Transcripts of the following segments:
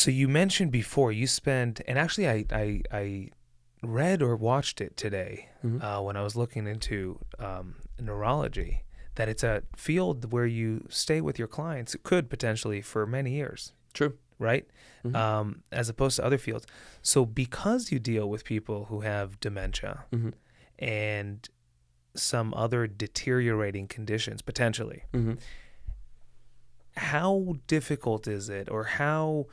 So you mentioned before you spend, and actually I read or watched it today Hmm. when I was looking into neurology, that it's a field where you stay with your clients, could potentially for many years, True. right? Hmm. As opposed to other fields. So because you deal with people who have dementia Hmm. and some other deteriorating conditions potentially, Hmm. how difficult is it, or how,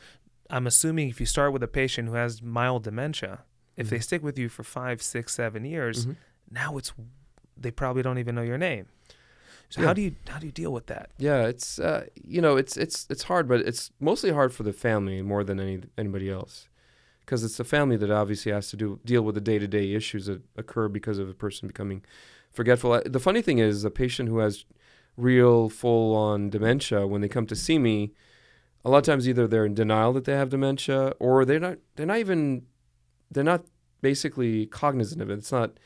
I'm assuming if you start with a patient who has mild dementia, if they Hmm. stick with you for 5, 6, 7 years, Hmm. now they probably don't even know your name. So Yeah. how do you deal with that? Yeah, it's it's hard, but it's mostly hard for the family more than anybody else, because it's the family that obviously has to deal with the day-to-day issues that occur because of a person becoming forgetful. The funny thing is, a patient who has real full-on dementia, when they come to see me, a lot of times either they're in denial that they have dementia, or they're not basically cognizant of it.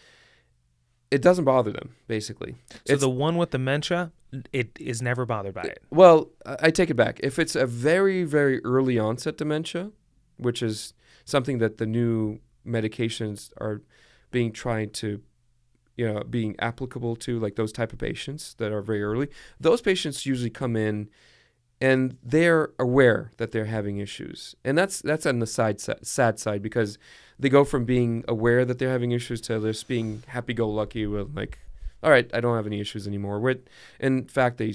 It doesn't bother them, basically. So It's the one with dementia, it is never bothered by it. Well, I take it back. If it's a very, very early onset dementia, which is something that the new medications are being applicable to, like those type of patients that are very early, those patients usually come in and they're aware that they're having issues. And that's on the sad side, because they go from being aware that they're having issues to just being happy-go-lucky with, like, all right, I don't have any issues anymore. In fact, they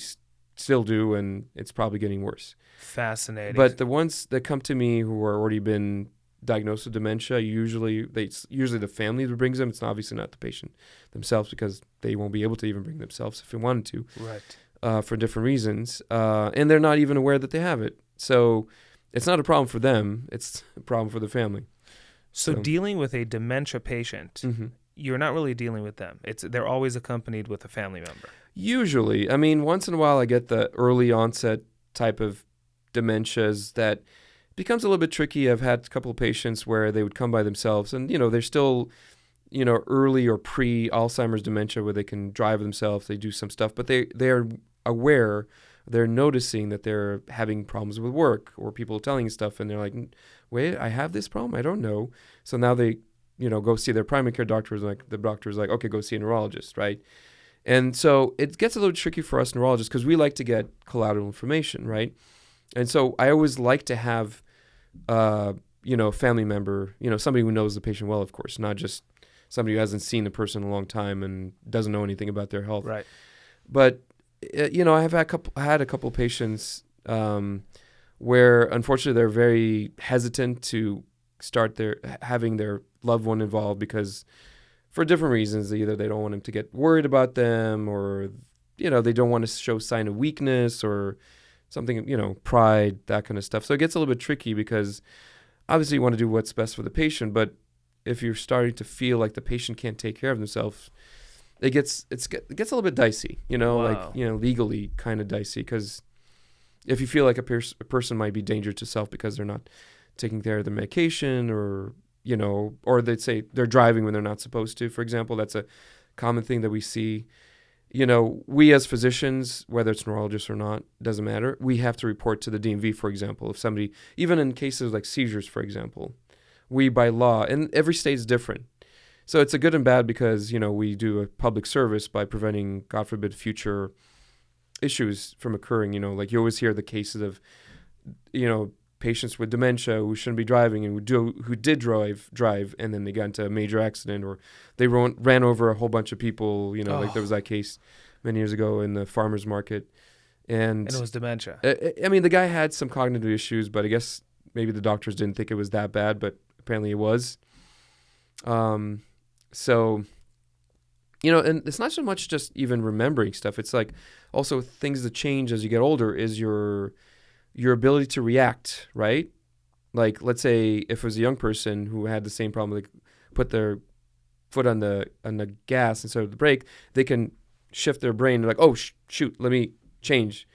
still do, and it's probably getting worse. Fascinating. But the ones that come to me who are already been diagnosed with dementia, usually the family that brings them. It's obviously not the patient themselves, because they won't be able to even bring themselves if they wanted to. Right. For different reasons, and they're not even aware that they have it. So it's not a problem for them; it's a problem for the family. So dealing with a dementia patient, Mm-hmm. you're not really dealing with them. They're always accompanied with a family member. Usually, I mean, once in a while, I get the early onset type of dementias that becomes a little bit tricky. I've had a couple of patients where they would come by themselves, and they're still, early or pre-Alzheimer's dementia, where they can drive themselves, they do some stuff, but they are aware, they're noticing that they're having problems with work, or people telling stuff, and they're like, wait, I have this problem? I don't know. So now they, go see their primary care doctor. Like, the doctor's like, okay, go see a neurologist, right? And so it gets a little tricky for us neurologists, because we like to get collateral information, right? And so I always like to have, a family member, somebody who knows the patient well, of course, not just somebody who hasn't seen the person in a long time and doesn't know anything about their health. Right. But I have had a couple patients where unfortunately they're very hesitant to start having their loved one involved, because for different reasons, either they don't want them to get worried about them, or they don't want to show sign of weakness or something, pride, that kind of stuff. So it gets a little bit tricky, because obviously you want to do what's best for the patient, but if you're starting to feel like the patient can't take care of themselves, it gets a little bit dicey, Wow. legally kind of dicey, because if you feel like a person might be dangerous to self because they're not taking care of their medication, or or they'd say they're driving when they're not supposed to, for example. That's a common thing that we see. We as physicians, whether it's neurologists or not, doesn't matter. We have to report to the DMV, for example, if somebody, even in cases like seizures, for example, we by law, and every state is different. So it's a good and bad, because, we do a public service by preventing, God forbid, future issues from occurring. Like, you always hear the cases of, patients with dementia who shouldn't be driving, and who did drive, and then they got into a major accident, or they ran over a whole bunch of people. Like there was that case many years ago in the farmers market, and it was dementia. I mean, the guy had some cognitive issues, but I guess maybe the doctors didn't think it was that bad, but apparently it was. So, and it's not so much just even remembering stuff. It's like also things that change as you get older is your ability to react, right? Like, let's say if it was a young person who had the same problem, like put their foot on the gas instead of the brake, they can shift their brain. They're like, oh, shoot, let me change.